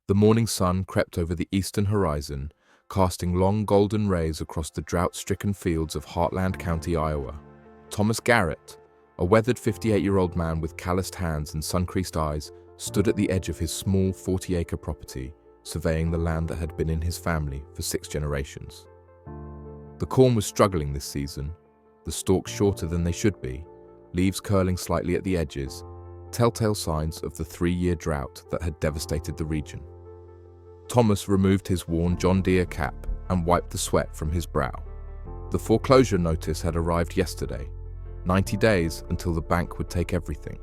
The morning sun crept over the eastern horizon, casting long golden rays across the drought-stricken fields of Heartland County, Iowa. Thomas Garrett, a weathered 58-year-old man with calloused hands and sun-creased eyes, stood at the edge of his small 40-acre property, surveying the land that had been in his family for 6 generations. The corn was struggling this season, the stalks shorter than they should be, leaves curling slightly at the edges, telltale signs of the 3-year drought that had devastated the region. Thomas removed his worn John Deere cap and wiped the sweat from his brow. The foreclosure notice had arrived yesterday, 90 days until the bank would take everything.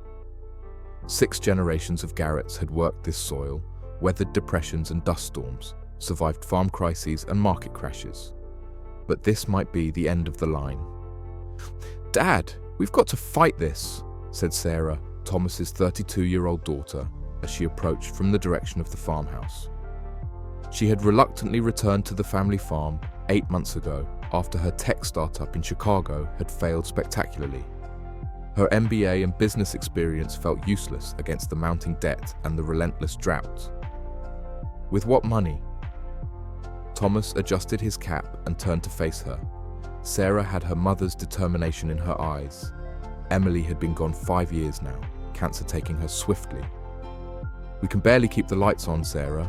6 generations of Garretts had worked this soil, weathered depressions and dust storms, survived farm crises and market crashes. But this might be the end of the line. "Dad, we've got to fight this," said Sarah, Thomas's 32-year-old daughter, as she approached from the direction of the farmhouse. She had reluctantly returned to the family farm 8 months ago after her tech startup in Chicago had failed spectacularly. Her MBA and business experience felt useless against the mounting debt and the relentless drought. With what money? Thomas adjusted his cap and turned to face her. Sarah had her mother's determination in her eyes. Emily had been gone 5 years now, cancer taking her swiftly. "We can barely keep the lights on, Sarah.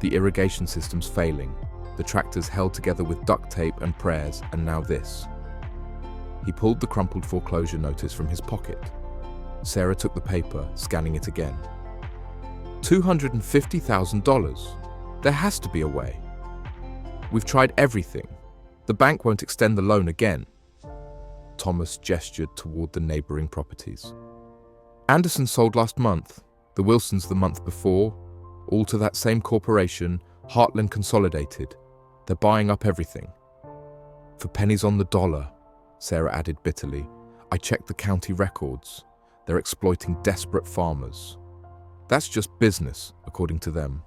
The irrigation system's failing. The tractors held together with duct tape and prayers, and now this." He pulled the crumpled foreclosure notice from his pocket. Sarah took the paper, scanning it again. $250,000. There has to be a way. We've tried everything. The bank won't extend the loan again. Thomas gestured toward the neighboring properties. Anderson sold last month, the Wilsons the month before, all to that same corporation, Heartland Consolidated. They're buying up everything. For pennies on the dollar, Sarah added bitterly. I checked the county records. They're exploiting desperate farmers. That's just business, according to them.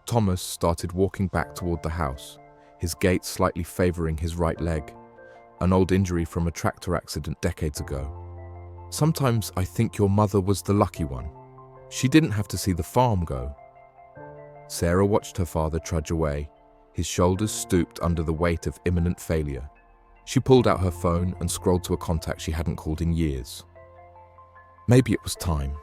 Thomas started walking back toward the house, his gait slightly favoring his right leg, an old injury from a tractor accident decades ago. Sometimes I think your mother was the lucky one. She didn't have to see the farm go. Sarah watched her father trudge away, his shoulders stooped under the weight of imminent failure. She pulled out her phone and scrolled to a contact she hadn't called in years. Maybe it was time.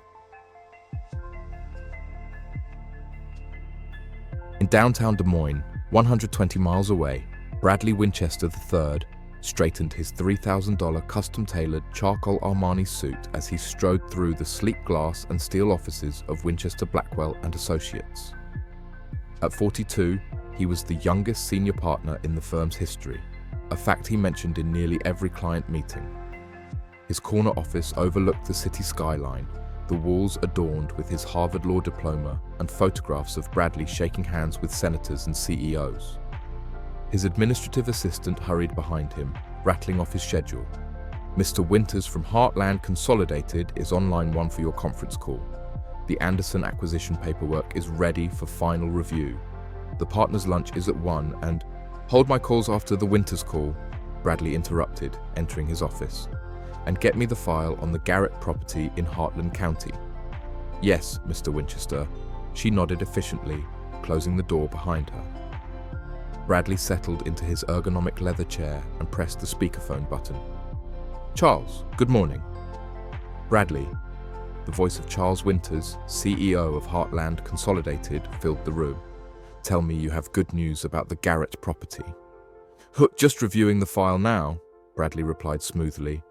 In downtown Des Moines, 120 miles away, Bradley Winchester III straightened his $3,000 custom-tailored charcoal Armani suit as he strode through the sleek glass and steel offices of Winchester Blackwell and Associates. At 42, he was the youngest senior partner in the firm's history, a fact he mentioned in nearly every client meeting. His corner office overlooked the city skyline, the walls adorned with his Harvard Law diploma and photographs of Bradley shaking hands with senators and CEOs. His administrative assistant hurried behind him, rattling off his schedule. Mr. Winters from Heartland Consolidated is on line 1 for your conference call. The Anderson acquisition paperwork is ready for final review. The partners' lunch is at 1 and... Hold my calls after the Winters call, Bradley interrupted, entering his office. And get me the file on the Garrett property in Heartland County. Yes, Mr. Winchester. She nodded efficiently, closing the door behind her. Bradley settled into his ergonomic leather chair and pressed the speakerphone button. Charles, good morning. Bradley, the voice of Charles Winters, CEO of Heartland Consolidated, filled the room. Tell me you have good news about the Garrett property. Just reviewing the file now, Bradley replied smoothly.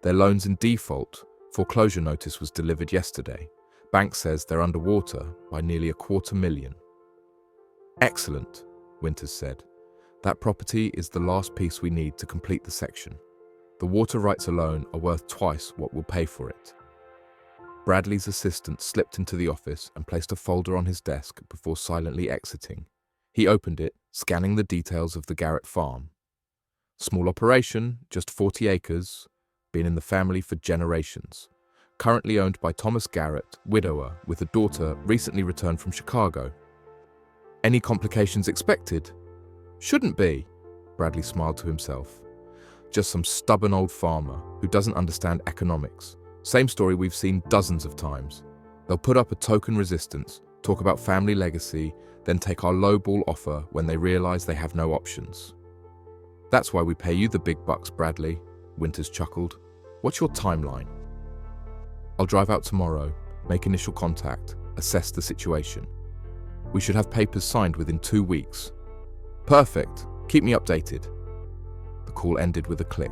Their loan's in default. Foreclosure notice was delivered yesterday. Bank says they're underwater by nearly $250,000. Excellent, Winters said. That property is the last piece we need to complete the section. The water rights alone are worth twice what we'll pay for it. Bradley's assistant slipped into the office and placed a folder on his desk before silently exiting. He opened it, scanning the details of the Garrett farm. Small operation, just 40 acres, been in the family for generations. Currently owned by Thomas Garrett, widower, with a daughter recently returned from Chicago. Any complications expected? Shouldn't be, Bradley smiled to himself. Just some stubborn old farmer who doesn't understand economics. Same story we've seen dozens of times. They'll put up a token resistance, talk about family legacy, then take our lowball offer when they realize they have no options. That's why we pay you the big bucks, Bradley, Winters chuckled. What's your timeline? I'll drive out tomorrow, make initial contact, assess the situation. We should have papers signed within 2 weeks. Perfect. Keep me updated. The call ended with a click.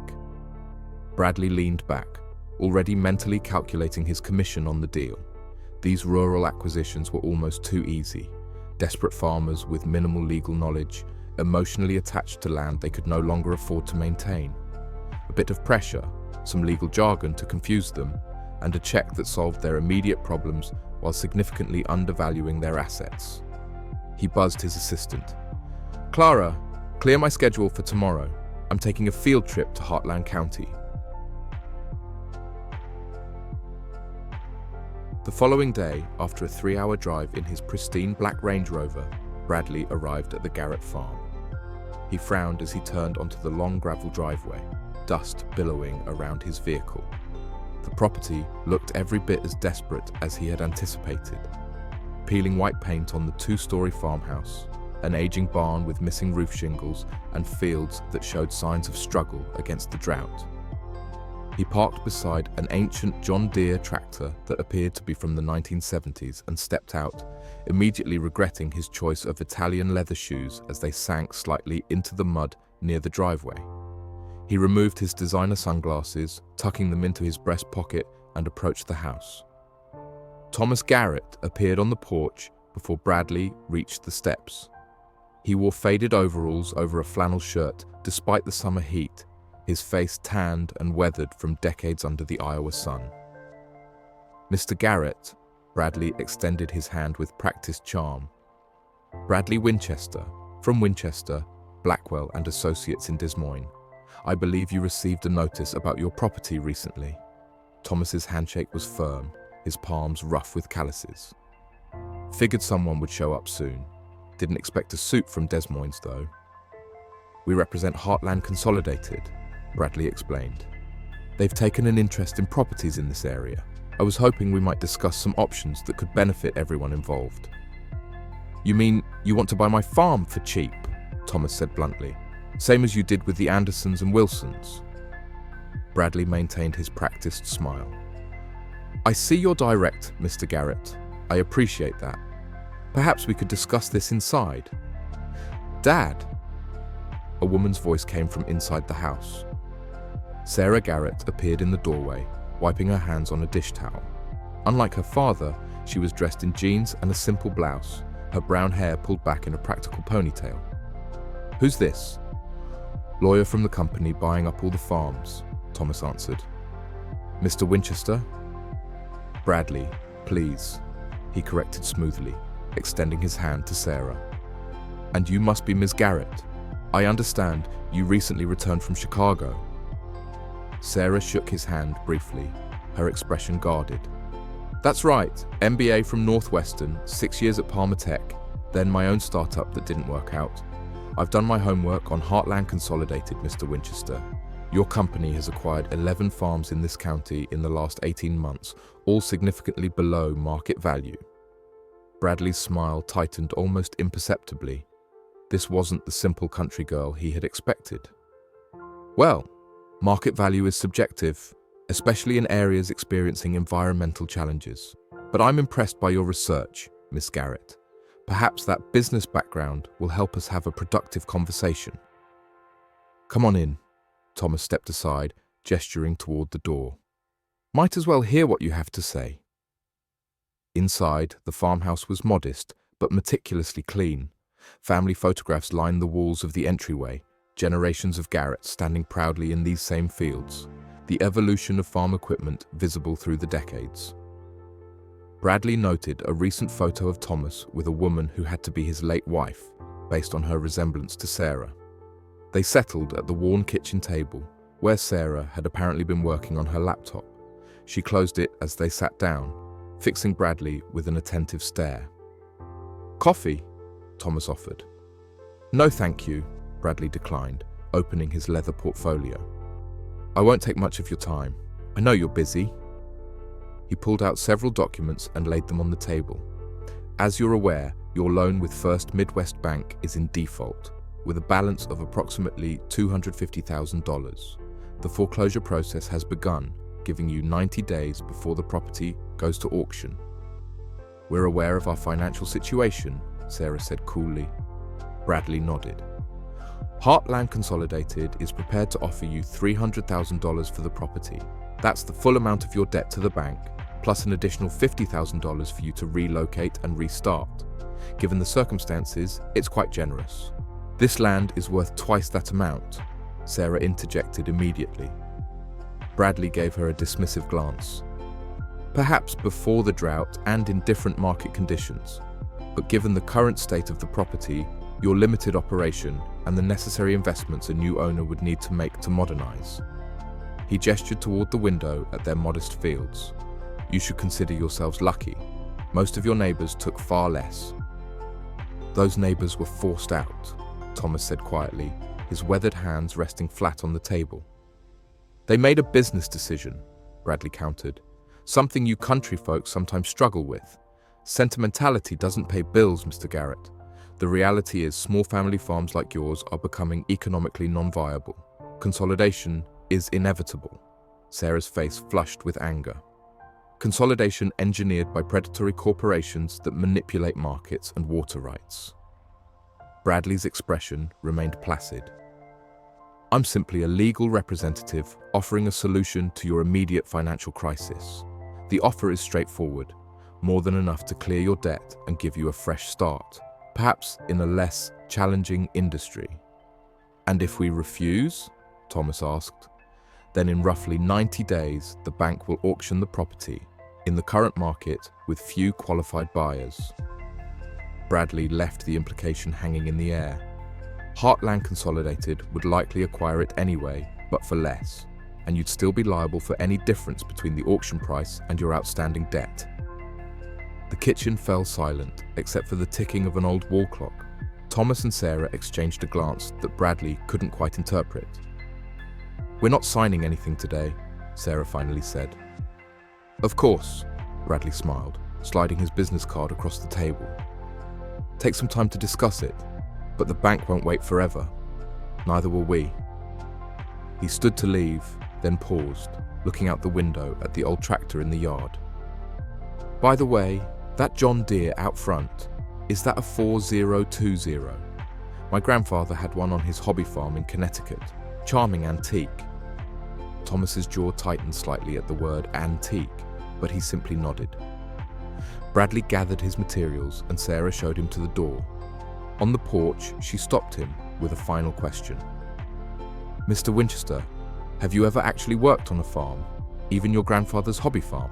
Bradley leaned back, already mentally calculating his commission on the deal. These rural acquisitions were almost too easy. Desperate farmers with minimal legal knowledge, emotionally attached to land they could no longer afford to maintain. A bit of pressure, some legal jargon to confuse them, and a check that solved their immediate problems while significantly undervaluing their assets. He buzzed his assistant. Clara, clear my schedule for tomorrow. I'm taking a field trip to Heartland County. The following day, after a 3-hour drive in his pristine black Range Rover, Bradley arrived at the Garrett farm. He frowned as he turned onto the long gravel driveway, dust billowing around his vehicle. The property looked every bit as desperate as he had anticipated. Peeling white paint on the 2-story farmhouse, an aging barn with missing roof shingles, and fields that showed signs of struggle against the drought. He parked beside an ancient John Deere tractor that appeared to be from the 1970s and stepped out, immediately regretting his choice of Italian leather shoes as they sank slightly into the mud near the driveway. He removed his designer sunglasses, tucking them into his breast pocket, and approached the house. Thomas Garrett appeared on the porch before Bradley reached the steps. He wore faded overalls over a flannel shirt despite the summer heat, his face tanned and weathered from decades under the Iowa sun. Mr. Garrett, Bradley extended his hand with practiced charm. Bradley Winchester, from Winchester, Blackwell and Associates in Des Moines. I believe you received a notice about your property recently. Thomas's handshake was firm, his palms rough with calluses. Figured someone would show up soon. Didn't expect a suit from Des Moines, though. We represent Heartland Consolidated, Bradley explained. They've taken an interest in properties in this area. I was hoping we might discuss some options that could benefit everyone involved. You mean you want to buy my farm for cheap? Thomas said bluntly. Same as you did with the Andersons and Wilsons. Bradley maintained his practiced smile. I see you're direct, Mr. Garrett. I appreciate that. Perhaps we could discuss this inside. Dad! A woman's voice came from inside the house. Sarah Garrett appeared in the doorway, wiping her hands on a dish towel. Unlike her father, she was dressed in jeans and a simple blouse, her brown hair pulled back in a practical ponytail. Who's this? Lawyer from the company buying up all the farms, Thomas answered. Mr. Winchester? Bradley, please, he corrected smoothly, extending his hand to Sarah. And you must be Ms. Garrett. I understand you recently returned from Chicago. Sarah shook his hand briefly, her expression guarded. That's right, MBA from Northwestern, 6 years at Palmer Tech, then my own startup that didn't work out. I've done my homework on Heartland Consolidated, Mr. Winchester. Your company has acquired 11 farms in this county in the last 18 months, all significantly below market value. Bradley's smile tightened almost imperceptibly. This wasn't the simple country girl he had expected. Well, market value is subjective, especially in areas experiencing environmental challenges. But I'm impressed by your research, Miss Garrett. Perhaps that business background will help us have a productive conversation. Come on in. Thomas stepped aside, gesturing toward the door. Might as well hear what you have to say. Inside, the farmhouse was modest, but meticulously clean. Family photographs lined the walls of the entryway, generations of Garretts standing proudly in these same fields, the evolution of farm equipment visible through the decades. Bradley noted a recent photo of Thomas with a woman who had to be his late wife, based on her resemblance to Sarah. They settled at the worn kitchen table, where Sarah had apparently been working on her laptop. She closed it as they sat down, fixing Bradley with an attentive stare. Coffee? Thomas offered. No thank you, Bradley declined, opening his leather portfolio. I won't take much of your time. I know you're busy. He pulled out several documents and laid them on the table. As you're aware, your loan with First Midwest Bank is in default, with a balance of approximately $250,000. The foreclosure process has begun, giving you 90 days before the property goes to auction. We're aware of our financial situation, Sarah said coolly. Bradley nodded. Heartland Consolidated is prepared to offer you $300,000 for the property. That's the full amount of your debt to the bank, plus an additional $50,000 for you to relocate and restart. Given the circumstances, it's quite generous. This land is worth twice that amount, Sarah interjected immediately. Bradley gave her a dismissive glance. Perhaps before the drought and in different market conditions, but given the current state of the property, your limited operation, and the necessary investments a new owner would need to make to modernize. He gestured toward the window at their modest fields. You should consider yourselves lucky. Most of your neighbors took far less. Those neighbors were forced out, Thomas said quietly, his weathered hands resting flat on the table. They made a business decision, Bradley countered, something you country folks sometimes struggle with. Sentimentality doesn't pay bills, Mr. Garrett. The reality is small family farms like yours are becoming economically non-viable. Consolidation is inevitable. Sarah's face flushed with anger. Consolidation engineered by predatory corporations that manipulate markets and water rights. Bradley's expression remained placid. I'm simply a legal representative offering a solution to your immediate financial crisis. The offer is straightforward, more than enough to clear your debt and give you a fresh start, perhaps in a less challenging industry. And if we refuse, Thomas asked, then in roughly 90 days, the bank will auction the property in the current market with few qualified buyers. Bradley left the implication hanging in the air. Heartland Consolidated would likely acquire it anyway, but for less, and you'd still be liable for any difference between the auction price and your outstanding debt. The kitchen fell silent, except for the ticking of an old wall clock. Thomas and Sarah exchanged a glance that Bradley couldn't quite interpret. We're not signing anything today, Sarah finally said. Of course, Bradley smiled, sliding his business card across the table. Take some time to discuss it, but the bank won't wait forever. Neither will we. He stood to leave, then paused, looking out the window at the old tractor in the yard. By the way, that John Deere out front, is that a 4020? My grandfather had one on his hobby farm in Connecticut. Charming antique. Thomas's jaw tightened slightly at the word antique, but he simply nodded. Bradley gathered his materials and Sarah showed him to the door. On the porch, she stopped him with a final question. Mr. Winchester, have you ever actually worked on a farm, even your grandfather's hobby farm?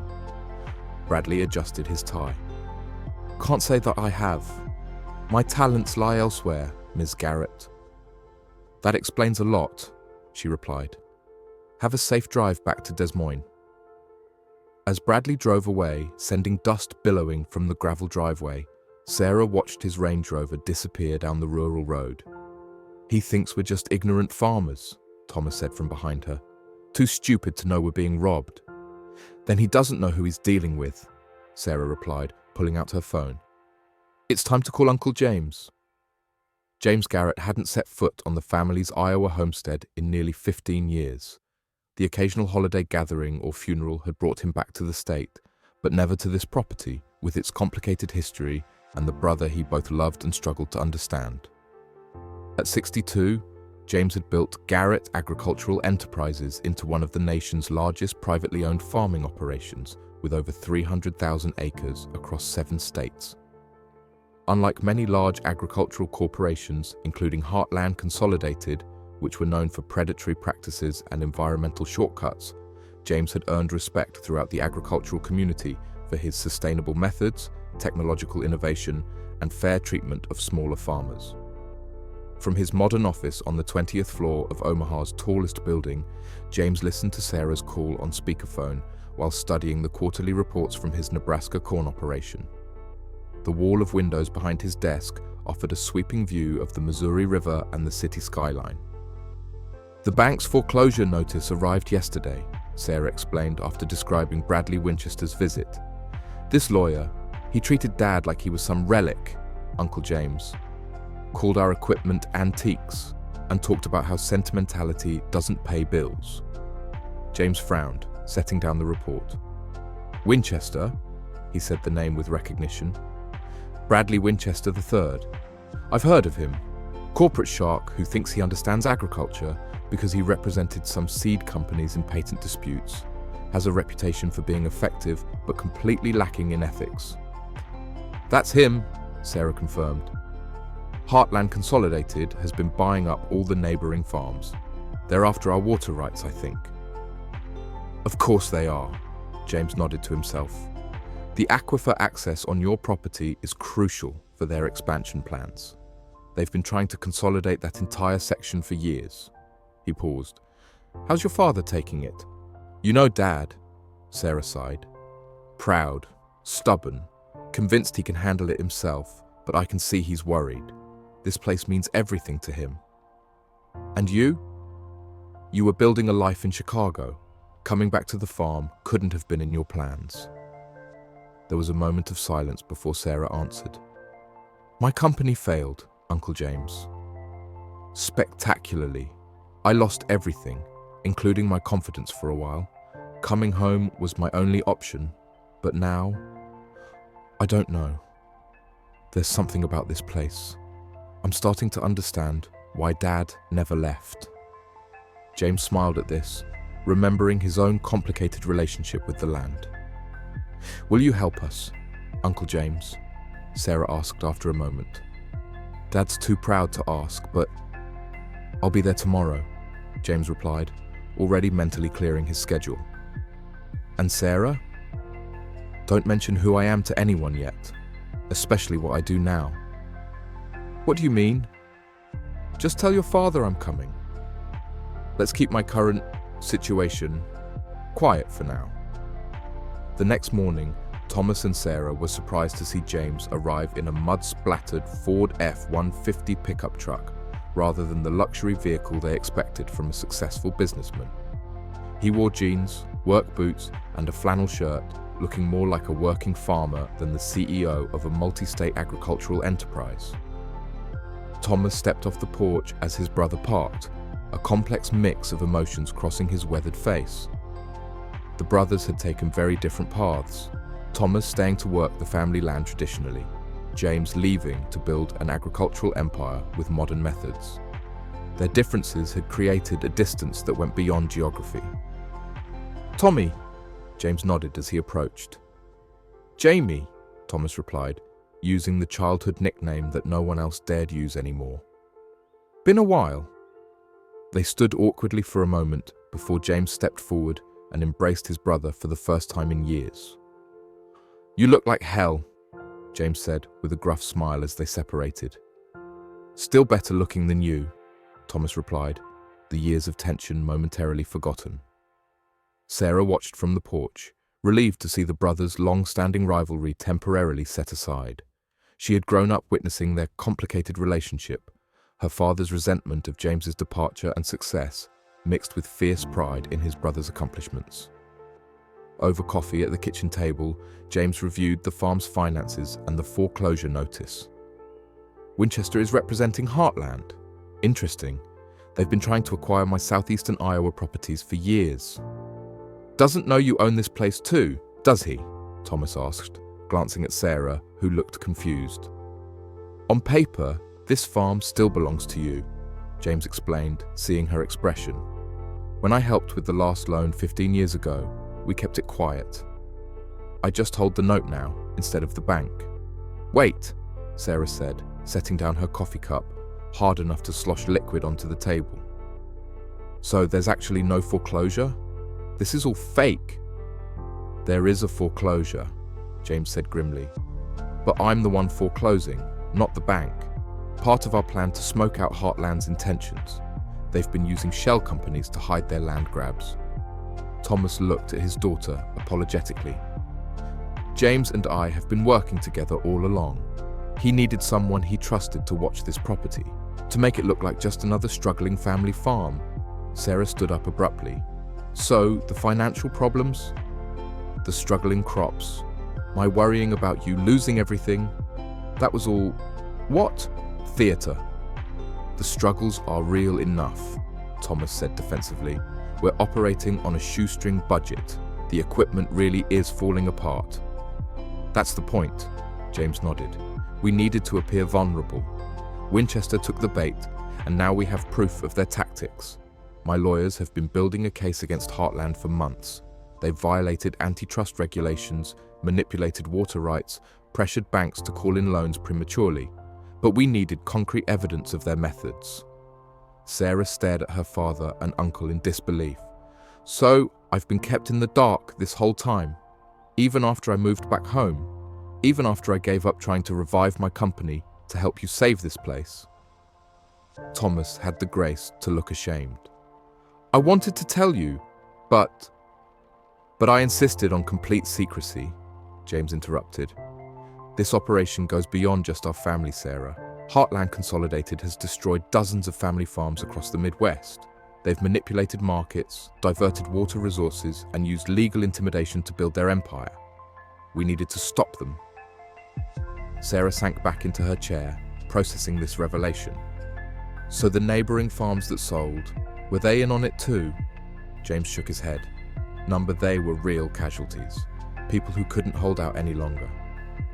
Bradley adjusted his tie. Can't say that I have. My talents lie elsewhere, Ms. Garrett. That explains a lot, she replied. Have a safe drive back to Des Moines. As Bradley drove away, sending dust billowing from the gravel driveway, Sarah watched his Range Rover disappear down the rural road. He thinks we're just ignorant farmers, Thomas said from behind her. Too stupid to know we're being robbed. Then he doesn't know who he's dealing with, Sarah replied, pulling out her phone. It's time to call Uncle James. James Garrett hadn't set foot on the family's Iowa homestead in nearly 15 years. The occasional holiday gathering or funeral had brought him back to the state, but never to this property with its complicated history and the brother he both loved and struggled to understand. At 62, James had built Garrett Agricultural Enterprises into one of the nation's largest privately owned farming operations with over 300,000 acres across 7 states. Unlike many large agricultural corporations, including Heartland Consolidated, which were known for predatory practices and environmental shortcuts, James had earned respect throughout the agricultural community for his sustainable methods, technological innovation, and fair treatment of smaller farmers. From his modern office on the 20th floor of Omaha's tallest building, James listened to Sarah's call on speakerphone while studying the quarterly reports from his Nebraska corn operation. The wall of windows behind his desk offered a sweeping view of the Missouri River and the city skyline. The bank's foreclosure notice arrived yesterday, Sarah explained after describing Bradley Winchester's visit. This lawyer, He treated Dad like he was some relic, Uncle James. Called our equipment antiques and talked about how sentimentality doesn't pay bills. James frowned, setting down the report. Winchester, he said the name with recognition. Bradley Winchester III. I've heard of him. Corporate shark who thinks he understands agriculture because he represented some seed companies in patent disputes. Has a reputation for being effective but completely lacking in ethics. That's him, Sarah confirmed. Heartland Consolidated has been buying up all the neighbouring farms. They're after our water rights, I think. Of course they are, James nodded to himself. The aquifer access on your property is crucial for their expansion plans. They've been trying to consolidate that entire section for years. He paused. How's your father taking it? You know Dad, Sarah sighed. Proud, stubborn, convinced he can handle it himself, but I can see he's worried. This place means everything to him. And you? You were building a life in Chicago. Coming back to the farm couldn't have been in your plans. There was a moment of silence before Sarah answered. My company failed, Uncle James. Spectacularly. I lost everything, including my confidence for a while. Coming home was my only option, but now, I don't know. There's something about this place. I'm starting to understand why Dad never left. James smiled at this, remembering his own complicated relationship with the land. Will you help us, Uncle James? Sarah asked after a moment. Dad's too proud to ask, but I'll be there tomorrow, James replied, already mentally clearing his schedule. And Sarah? Don't mention who I am to anyone yet, especially what I do now. What do you mean? Just tell your father I'm coming. Let's keep my current situation quiet for now. The next morning, Thomas and Sarah were surprised to see James arrive in a mud-splattered Ford F-150 pickup truck rather than the luxury vehicle they expected from a successful businessman. He wore jeans, work boots, and a flannel shirt, looking more like a working farmer than the CEO of a multi-state agricultural enterprise. Thomas stepped off the porch as his brother parked, a complex mix of emotions crossing his weathered face. The brothers had taken very different paths, Thomas staying to work the family land traditionally, James leaving to build an agricultural empire with modern methods. Their differences had created a distance that went beyond geography. Tommy, James nodded as he approached. Jamie, Thomas replied, using the childhood nickname that no one else dared use anymore. Been a while. They stood awkwardly for a moment before James stepped forward and embraced his brother for the first time in years. You look like hell, James said with a gruff smile as they separated. Still better looking than you, Thomas replied, the years of tension momentarily forgotten. Sarah watched from the porch, relieved to see the brothers' long-standing rivalry temporarily set aside. She had grown up witnessing their complicated relationship, her father's resentment of James's departure and success, mixed with fierce pride in his brother's accomplishments. Over coffee at the kitchen table, James reviewed the farm's finances and the foreclosure notice. Winchester is representing Heartland. Interesting. They've been trying to acquire my southeastern Iowa properties for years. Doesn't know you own this place too, does he? Thomas asked, glancing at Sarah, who looked confused. On paper, this farm still belongs to you, James explained, seeing her expression. When I helped with the last loan 15 years ago, we kept it quiet. I just hold the note now, instead of the bank. Wait, Sarah said, setting down her coffee cup, hard enough to slosh liquid onto the table. So there's actually no foreclosure? This is all fake. There is a foreclosure, James said grimly. But I'm the one foreclosing, not the bank. Part of our plan to smoke out Heartland's intentions. They've been using shell companies to hide their land grabs. Thomas looked at his daughter apologetically. James and I have been working together all along. He needed someone he trusted to watch this property, to make it look like just another struggling family farm. Sarah stood up abruptly. So, the financial problems? The struggling crops, My worrying about you losing everything, that was all. What? Theatre. The struggles are real enough, Thomas said defensively. We're operating on a shoestring budget. The equipment really is falling apart. That's the point, James nodded. We needed to appear vulnerable. Winchester took the bait, and now we have proof of their tactics. My lawyers have been building a case against Heartland for months. They've violated antitrust regulations, manipulated water rights, pressured banks to call in loans prematurely. But we needed concrete evidence of their methods. Sarah stared at her father and uncle in disbelief. So, I've been kept in the dark this whole time, even after I moved back home, even after I gave up trying to revive my company to help you save this place. Thomas had the grace to look ashamed. I wanted to tell you, but I insisted on complete secrecy, James interrupted. This operation goes beyond just our family, Sarah. Heartland Consolidated has destroyed dozens of family farms across the Midwest. They've manipulated markets, diverted water resources, and used legal intimidation to build their empire. We needed to stop them. Sarah sank back into her chair, processing this revelation. So the neighboring farms that sold, were they in on it too? James shook his head. They were real casualties, people who couldn't hold out any longer.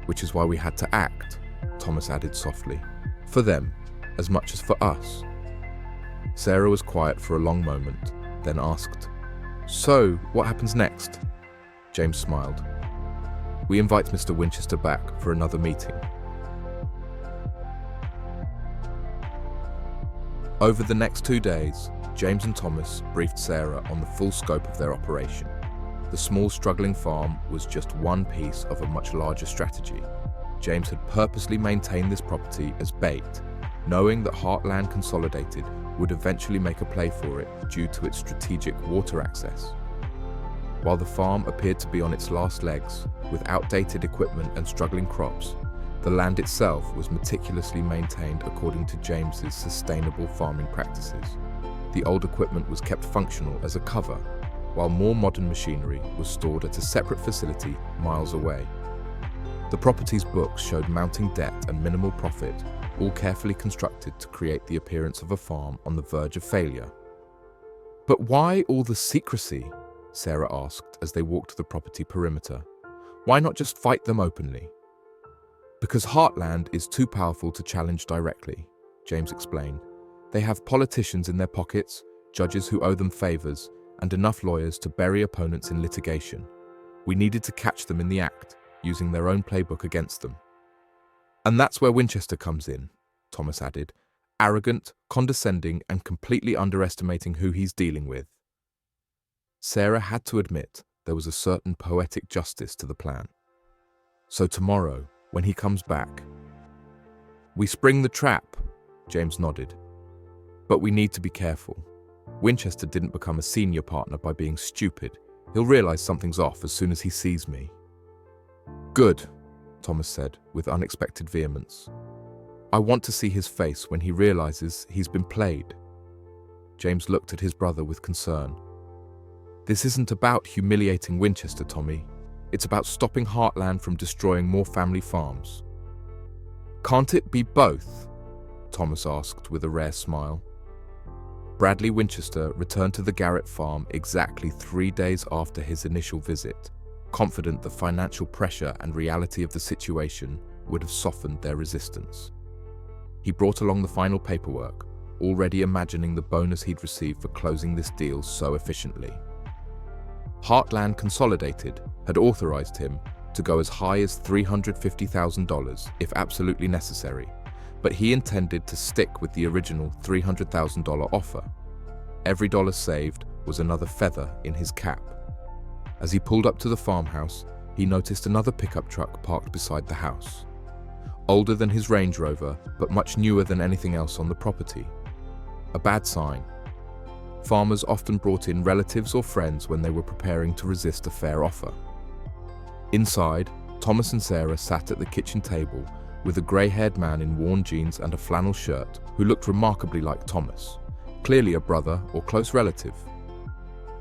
Which is why we had to act, Thomas added softly. For them, as much as for us. Sarah was quiet for a long moment, then asked, So, what happens next? James smiled. We invite Mr. Winchester back for another meeting. Over the next 2 days, James and Thomas briefed Sarah on the full scope of their operation. The small, struggling farm was just one piece of a much larger strategy. James had purposely maintained this property as bait, knowing that Heartland Consolidated would eventually make a play for it due to its strategic water access. While the farm appeared to be on its last legs, with outdated equipment and struggling crops, the land itself was meticulously maintained according to James's sustainable farming practices. The old equipment was kept functional as a cover, while more modern machinery was stored at a separate facility miles away. The property's books showed mounting debt and minimal profit, all carefully constructed to create the appearance of a farm on the verge of failure. But why all the secrecy? Sarah asked as they walked the property perimeter. Why not just fight them openly? Because Heartland is too powerful to challenge directly, James explained. They have politicians in their pockets, judges who owe them favors, and enough lawyers to bury opponents in litigation. We needed to catch them in the act, using their own playbook against them. And that's where Winchester comes in, Thomas added, arrogant, condescending, and completely underestimating who he's dealing with. Sarah had to admit there was a certain poetic justice to the plan. So tomorrow, when he comes back, we spring the trap, James nodded. But we need to be careful. Winchester didn't become a senior partner by being stupid. He'll realize something's off as soon as he sees me. Good, Thomas said with unexpected vehemence. I want to see his face when he realizes he's been played. James looked at his brother with concern. This isn't about humiliating Winchester, Tommy. It's about stopping Heartland from destroying more family farms. Can't it be both? Thomas asked with a rare smile. Bradley Winchester returned to the Garrett farm exactly 3 days after his initial visit, confident the financial pressure and reality of the situation would have softened their resistance. He brought along the final paperwork, already imagining the bonus he'd receive for closing this deal so efficiently. Heartland Consolidated had authorized him to go as high as $350,000 if absolutely necessary, but he intended to stick with the original $300,000 offer. Every dollar saved was another feather in his cap. As he pulled up to the farmhouse, he noticed another pickup truck parked beside the house. Older than his Range Rover, but much newer than anything else on the property. A bad sign. Farmers often brought in relatives or friends when they were preparing to resist a fair offer. Inside, Thomas and Sarah sat at the kitchen table with a grey-haired man in worn jeans and a flannel shirt who looked remarkably like Thomas, clearly a brother or close relative.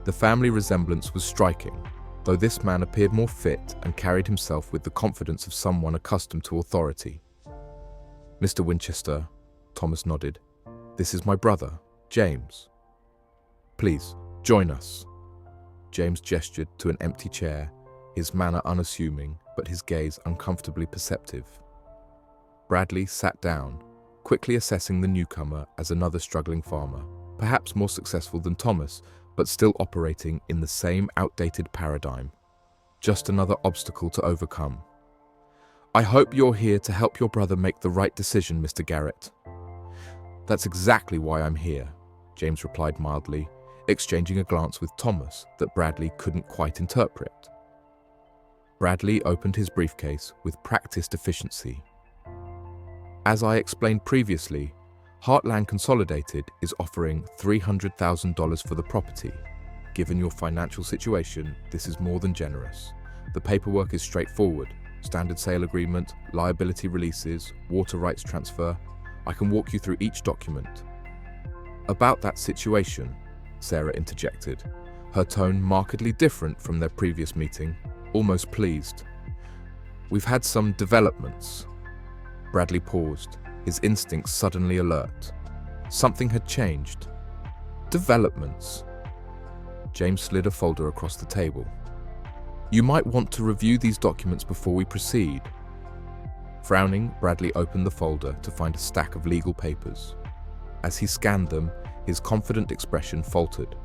The family resemblance was striking. though this man appeared more fit and carried himself with the confidence of someone accustomed to authority. "Mr. Winchester," Thomas nodded. "This is my brother, James. Please, join us." James gestured to an empty chair, his manner unassuming, but his gaze uncomfortably perceptive. Bradley sat down, quickly assessing the newcomer as another struggling farmer, perhaps more successful than Thomas, but still operating in the same outdated paradigm. Just another obstacle to overcome. "I hope you're here to help your brother make the right decision, Mr. Garrett." "That's exactly why I'm here," James replied mildly, exchanging a glance with Thomas that Bradley couldn't quite interpret. Bradley opened his briefcase with practiced efficiency. "As I explained previously, Heartland Consolidated is offering $300,000 for the property. Given your financial situation, this is more than generous. The paperwork is straightforward. Standard sale agreement, liability releases, water rights transfer. I can walk you through each document." "About that situation," Sarah interjected, her tone markedly different from their previous meeting, almost pleased. "We've had some developments." Bradley paused, his instincts suddenly alert. Something had changed. "Developments?" James slid a folder across the table. "You might want to review these documents before we proceed." Frowning, Bradley opened the folder to find a stack of legal papers. As he scanned them, his confident expression faltered.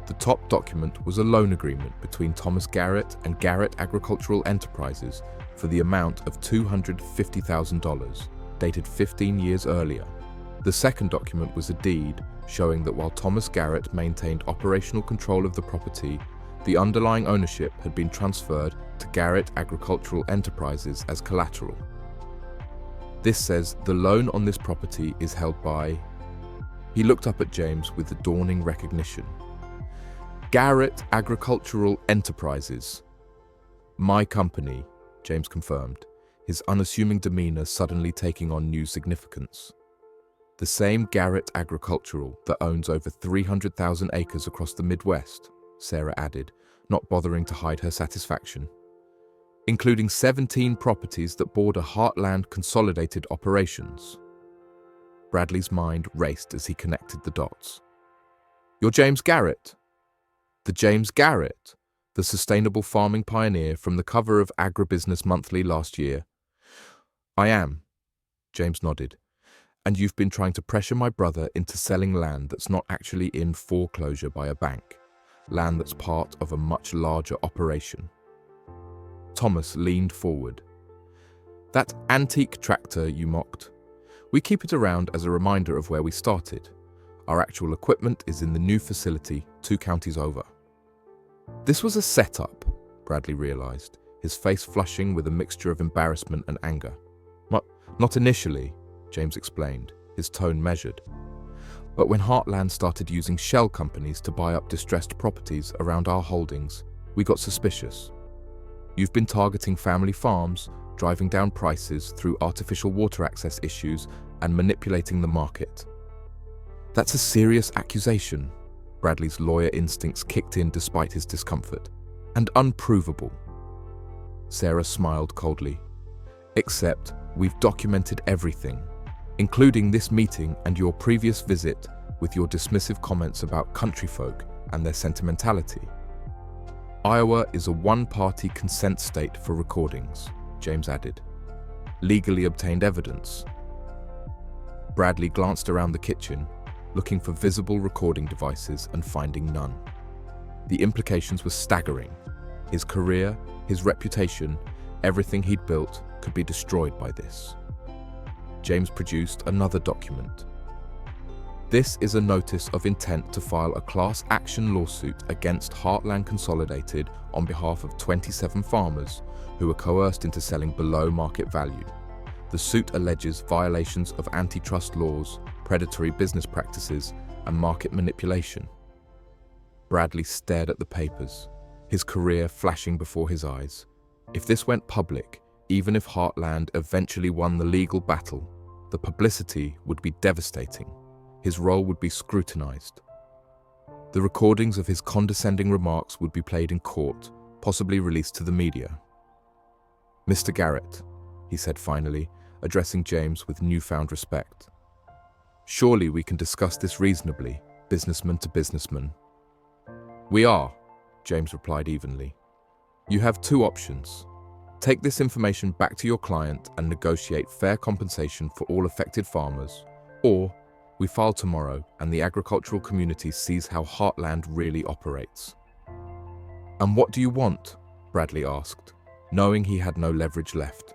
The top document was a loan agreement between Thomas Garrett and Garrett Agricultural Enterprises for the amount of $250,000, dated 15 years earlier. The second document was a deed showing that while Thomas Garrett maintained operational control of the property, the underlying ownership had been transferred to Garrett Agricultural Enterprises as collateral. "This says the loan on this property is held by..." He looked up at James with a dawning recognition. "Garrett Agricultural Enterprises." "My company," James confirmed, his unassuming demeanor suddenly taking on new significance. "The same Garrett Agricultural that owns over 300,000 acres across the Midwest," Sarah added, not bothering to hide her satisfaction. "Including 17 properties that border Heartland Consolidated operations." Bradley's mind raced as he connected the dots. "You're James Garrett?" "The James Garrett, the sustainable farming pioneer from the cover of Agribusiness Monthly last year." "I am," James nodded. "And you've been trying to pressure my brother into selling land that's not actually in foreclosure by a bank, land that's part of a much larger operation." Thomas leaned forward. "That antique tractor you mocked. We keep it around as a reminder of where we started. Our actual equipment is in the new facility 2 counties over." This was a setup, Bradley realized, his face flushing with a mixture of embarrassment and anger. Not initially," James explained, his tone measured. "But when Heartland started using shell companies to buy up distressed properties around our holdings, we got suspicious. You've been targeting family farms, driving down prices through artificial water access issues, and manipulating the market." "That's a serious accusation," Bradley's lawyer instincts kicked in despite his discomfort. "And unprovable." Sarah smiled coldly. "Except we've documented everything, including this meeting and your previous visit with your dismissive comments about country folk and their sentimentality." "Iowa is a one-party consent state for recordings," James added. "Legally obtained evidence." Bradley glanced around the kitchen, looking for visible recording devices and finding none. The implications were staggering. His career, his reputation, everything he'd built could be destroyed by this. James produced another document. "This is a notice of intent to file a class action lawsuit against Heartland Consolidated on behalf of 27 farmers who were coerced into selling below market value. The suit alleges violations of antitrust laws, predatory business practices, and market manipulation." Bradley stared at the papers, his career flashing before his eyes. If this went public, even if Heartland eventually won the legal battle, the publicity would be devastating. His role would be scrutinized. The recordings of his condescending remarks would be played in court, possibly released to the media. "Mr. Garrett," he said finally, addressing James with newfound respect. "Surely we can discuss this reasonably, businessman to businessman." "We are," James replied evenly. "You have two options. Take this information back to your client and negotiate fair compensation for all affected farmers, or we file tomorrow and the agricultural community sees how Heartland really operates." "And what do you want?" Bradley asked, knowing he had no leverage left.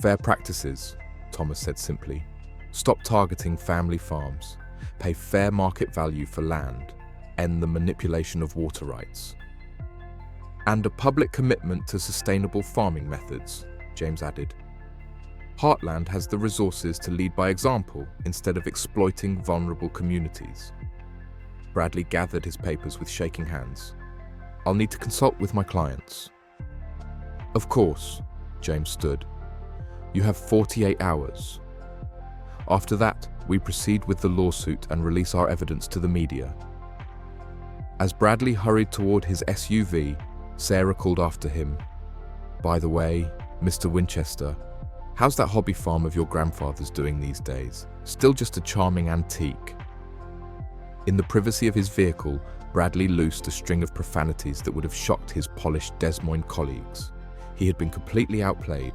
"Fair practices," Thomas said simply. "Stop targeting family farms. Pay fair market value for land. End the manipulation of water rights." "And a public commitment to sustainable farming methods," James added. "Heartland has the resources to lead by example instead of exploiting vulnerable communities." Bradley gathered his papers with shaking hands. "I'll need to consult with my clients." "Of course," James stood. "You have 48 hours. After that, we proceed with the lawsuit and release our evidence to the media." As Bradley hurried toward his SUV, Sarah called after him. "By the way, Mr. Winchester, how's that hobby farm of your grandfather's doing these days? Still just a charming antique?" In the privacy of his vehicle, Bradley loosed a string of profanities that would have shocked his polished Des Moines colleagues. He had been completely outplayed.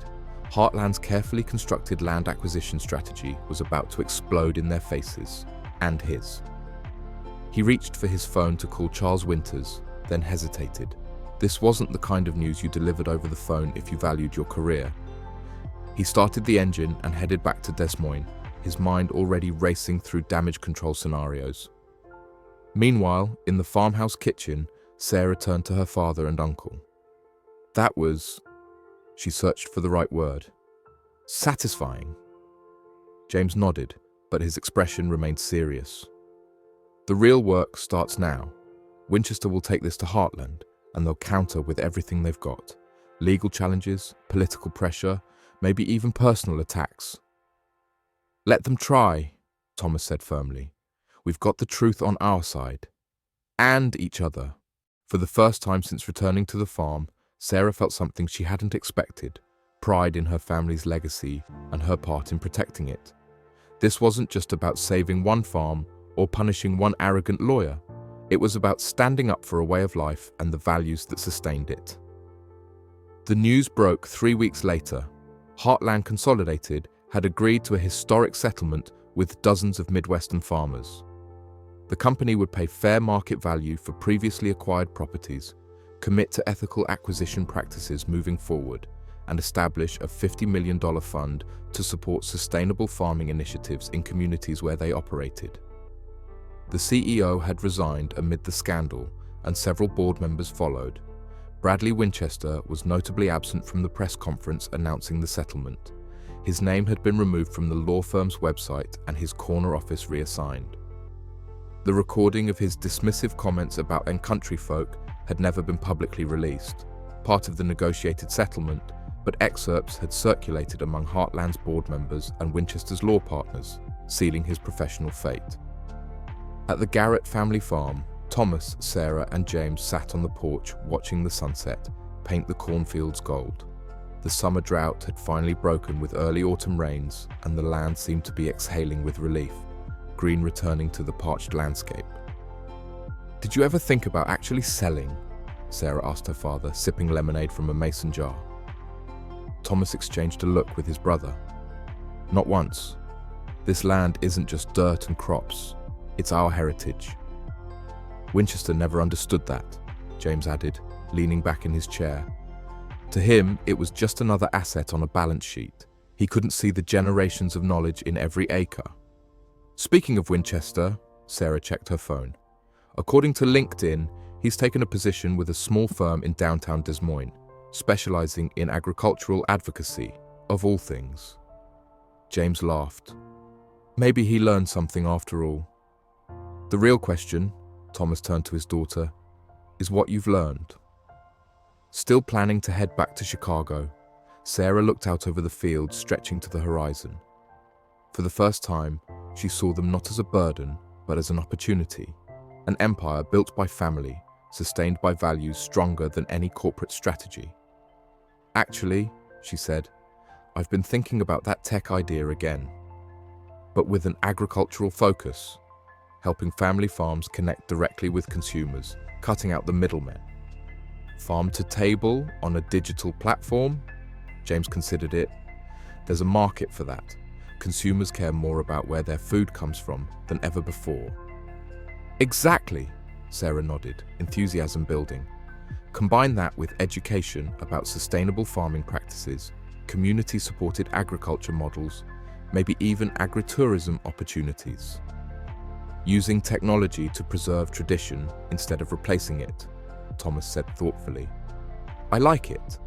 Heartland's carefully constructed land acquisition strategy was about to explode in their faces, and his. He reached for his phone to call Charles Winters, then hesitated. This wasn't the kind of news you delivered over the phone if you valued your career. He started the engine and headed back to Des Moines, his mind already racing through damage control scenarios. Meanwhile, in the farmhouse kitchen, Sarah turned to her father and uncle. That was, she searched for the right word, satisfying. James nodded, but his expression remained serious. "The real work starts now. Winchester will take this to Heartland, and they'll counter with everything they've got. Legal challenges, political pressure, maybe even personal attacks." "Let them try," Thomas said firmly. "We've got the truth on our side. And each other." For the first time since returning to the farm, Sarah felt something she hadn't expected, pride in her family's legacy and her part in protecting it. This wasn't just about saving one farm or punishing one arrogant lawyer. It was about standing up for a way of life and the values that sustained it. The news broke 3 weeks later. Heartland Consolidated had agreed to a historic settlement with dozens of Midwestern farmers. The company would pay fair market value for previously acquired properties, commit to ethical acquisition practices moving forward, and establish a $50 million fund to support sustainable farming initiatives in communities where they operated. The CEO had resigned amid the scandal, and several board members followed. Bradley Winchester was notably absent from the press conference announcing the settlement. His name had been removed from the law firm's website and his corner office reassigned. The recording of his dismissive comments about country folk had never been publicly released, part of the negotiated settlement, but excerpts had circulated among Heartland's board members and Winchester's law partners, sealing his professional fate. At the Garrett family farm, Thomas, Sarah, and James sat on the porch watching the sunset paint the cornfields gold. The summer drought had finally broken with early autumn rains, and the land seemed to be exhaling with relief, green returning to the parched landscape. "Did you ever think about actually selling?" Sarah asked her father, sipping lemonade from a mason jar. Thomas exchanged a look with his brother. "Not once. This land isn't just dirt and crops. It's our heritage." Winchester never understood that, James added, leaning back in his chair. To him, it was just another asset on a balance sheet. He couldn't see the generations of knowledge in every acre. "Speaking of Winchester," Sarah checked her phone. "According to LinkedIn, he's taken a position with a small firm in downtown Des Moines, specializing in agricultural advocacy, of all things." James laughed. Maybe he learned something after all. "The real question," Thomas turned to his daughter, "is what you've learned." Still planning to head back to Chicago, Sarah looked out over the fields stretching to the horizon. For the first time, she saw them not as a burden, but as an opportunity. An empire built by family, sustained by values stronger than any corporate strategy. Actually, she said, I've been thinking about that tech idea again, but with an agricultural focus, helping family farms connect directly with consumers, cutting out the middlemen. Farm to table on a digital platform? James considered it. There's a market for that. Consumers care more about where their food comes from than ever before. Exactly, Sarah nodded, enthusiasm building. Combine that with education about sustainable farming practices, community-supported agriculture models, maybe even agritourism opportunities. Using technology to preserve tradition instead of replacing it, Thomas said thoughtfully. I like it.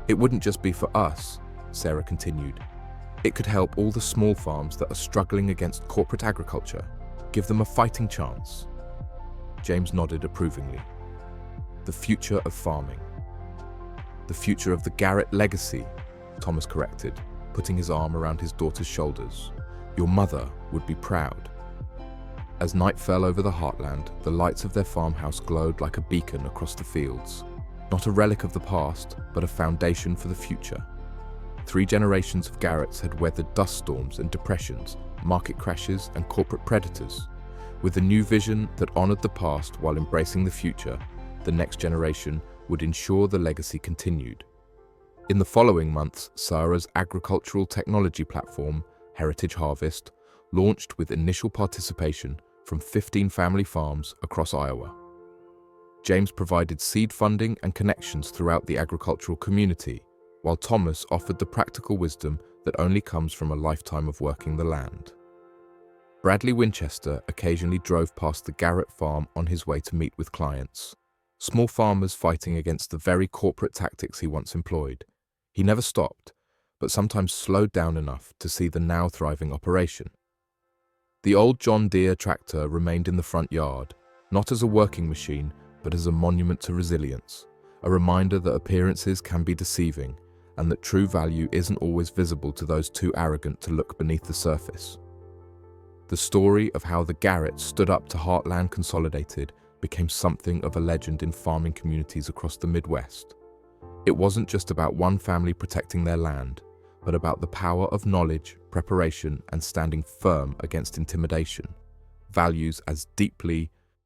It wouldn't just be for us, Sarah continued. It could help all the small farms that are struggling against corporate agriculture, give them a fighting chance. James nodded approvingly. The future of farming. The future of the Garrett legacy, Thomas corrected, putting his arm around his daughter's shoulders. Your mother would be proud. As night fell over the heartland, the lights of their farmhouse glowed like a beacon across the fields. Not a relic of the past, but a foundation for the future. 3 generations of Garretts had weathered dust storms and depressions, market crashes and corporate predators. With a new vision that honored the past while embracing the future, the next generation would ensure the legacy continued. In the following months, Sarah's agricultural technology platform, Heritage Harvest, launched with initial participation from 15 family farms across Iowa. James provided seed funding and connections throughout the agricultural community, while Thomas offered the practical wisdom that only comes from a lifetime of working the land. Bradley Winchester occasionally drove past the Garrett farm on his way to meet with clients, small farmers fighting against the very corporate tactics he once employed. He never stopped, but sometimes slowed down enough to see the now thriving operation. The old John Deere tractor remained in the front yard, not as a working machine, but as a monument to resilience, a reminder that appearances can be deceiving and that true value isn't always visible to those too arrogant to look beneath the surface. The story of how the Garretts stood up to Heartland Consolidated became something of a legend in farming communities across the Midwest. It wasn't just about one family protecting their land, but about the power of knowledge, preparation, and standing firm against intimidation, values as deeply